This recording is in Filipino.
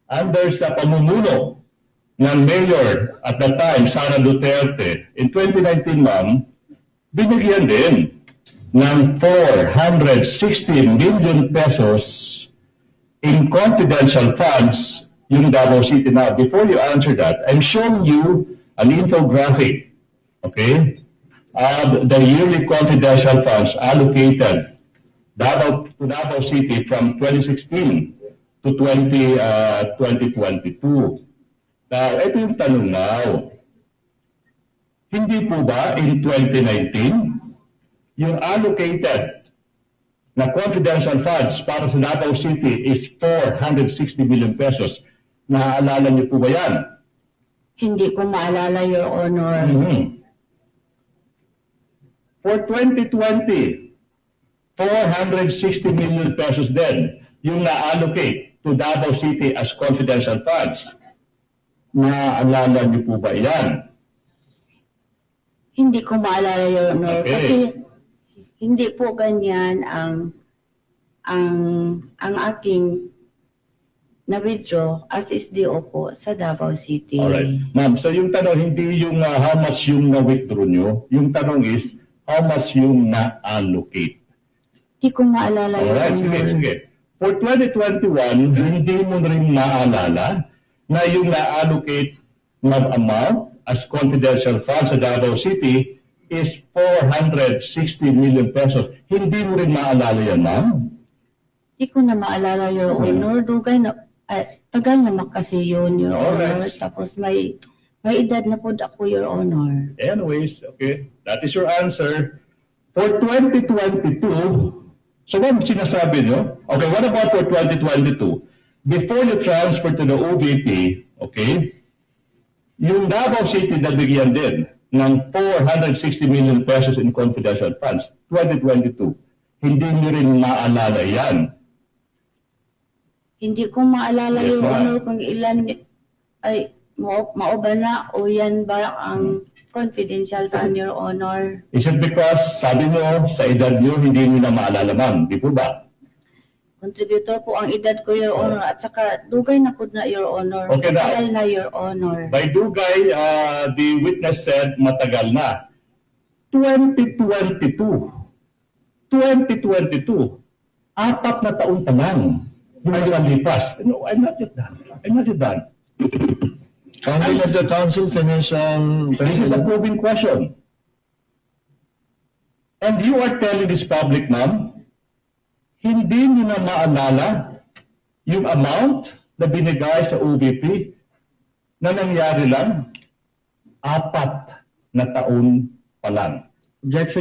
under sa pamumuno ng Mayor at the time, Sara Duterte, in 2019, ma'am, binigyan din ng 460 million pesos in confidential funds yung Davao City. Now, before you answer that, I'm showing you an infographic, okay, of the yearly confidential funds allocated to Davao City from 2016 to 2022. Now, ito yung tanong now. Hindi po ba in 2019, yung allocated na confidential funds para sa Davao City is 460 million pesos. Naaalala niyo po ba yan? Hindi ko maalala, Your Honor. For 2020, 460 million pesos din yung na-allocate to Davao City as confidential funds. Naaalala niyo po ba yan? Hindi ko maalala, Your Honor. Okay. Kasi hindi po ganyan ang aking na-withdraw as SDO po sa Davao City. Alright. Ma'am, so yung tanong, hindi yung how much yung na-withdraw nyo. Yung tanong is, how much yung na-allocate. Hindi ko maalala, Your Alright, Honor. sige. For 2021, hindi mo rin maalala na yung na-allocate na amount as confidential funds sa Davao City is 460 million pesos. Hindi mo rin maalala yan, ma'am? Hindi ko na maalala, Your Honor. Dugay na, tagal naman kasi yun, Your Honor. Alright. Tapos may edad na po ako, Your Honor. Anyways, okay. That is your answer. For 2022, so what sinasabi nyo? Okay, what about for 2022? Before you transfer to the OVP, okay, yung Davao City nabigyan din ng 460 million pesos in confidential funds, 2022. Hindi nyo rin maalala yan. Hindi ko maalala, Yes, Your ma'am. Honor, kung ilan ay mauba na o yan ba ang confidential fund, Your Honor. Is it because, sabi mo, sa edad nyo, hindi nyo na maalala, ma'am? Di po ba? Contributor po ang edad ko, Your Honor, at saka dugay na po na, Your Honor. Okay na. Matagal na, Your Honor. By Dugay, the witness said matagal na. 2022. 2022. 4 na taon pa lang. Yung nalipas. No, I'm not yet done. I'm not yet done. Can we let the council finish? This is a probing question. And you are telling this public, ma'am, hindi niyo na maalala yung amount na binigay sa OVP na nangyari lang 4 na taon pa lang. Objection.